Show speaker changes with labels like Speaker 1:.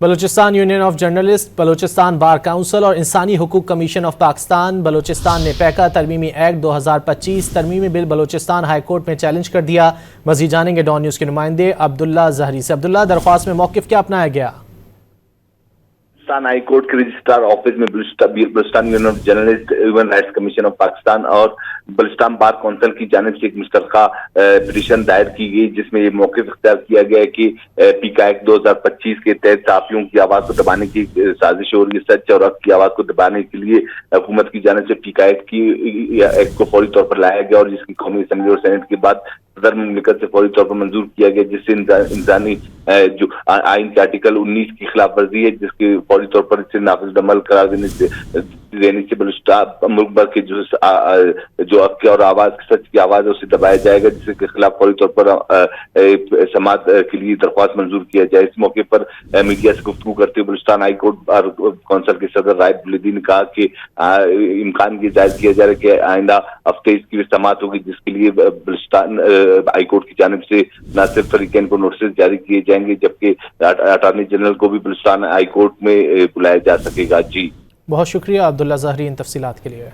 Speaker 1: Balochistan union of journalist, Balochistan bar council اور انسانی حقوق کمیشن آف پاکستان بلوچستان نے پیکا ترمیمی ایکٹ 2025 ترمیمی بل بلوچستان ہائی کورٹ میں چیلنج کر دیا۔ مزید جانیں گے ڈان نیوز کے نمائندے عبداللہ زہری سے۔ عبداللہ، درخواست میں موقف کیا اپنایا گیا؟
Speaker 2: بلوچستان ہائی کورٹ کے رجسٹرار آفس میں Balochistan union of journalist, human rights commission of Pakistan اور بلوچستان بار کونسل کی جانب سے ایک مشترکہ پٹیشن دائر کی گئی، جس میں یہ موقف اختیار کیا گیا ہے کہ پیکا ایکٹ 2025 کے تحت صحافیوں کی آواز کو دبانے کی سازش ہو رہی ہے۔ سچ اور حق کی آواز کو دبانے کے لیے حکومت کی جانب سے پیکا ایکٹ کو فوری طور پر لایا گیا اور جس کی قومی اسمبلی اور سینٹ کے بعد صدر مملکت سے فوری طور پر منظور کیا گیا، جس سے انسانی جو آئین کے آرٹیکل 19 کی خلاف ورزی ہے، جس کے فوری طور پر اسے نافذ عمل قرار دینے سے بلوچستان ملک بھر کے جو حق اور آواز سچ کی آواز ہے اسے دبایا جائے گا، جس کے خلاف فوری طور پر سماعت کے لیے درخواست منظور کیا جائے۔ اس موقع پر میڈیا سے گفتگو کرتے ہوئے Balochistan high court bar council کے صدر رائد بلدی نے کہا کہ امکان یہ ظاہر کیا جا رہا ہے کہ آئندہ ہفتے اس کی سماعت ہوگی، جس کے لیے بلوچستان ہائی کورٹ کی جانب سے نہ صرف فریقین کو نوٹسز جاری کیے جائیں گے جبکہ اٹارنی جنرل کو بھی بلوچستان ہائی کورٹ میں بلایا جا سکے گا۔ جی
Speaker 1: بہت شکریہ عبداللہ زہری ان تفصیلات کے لیے۔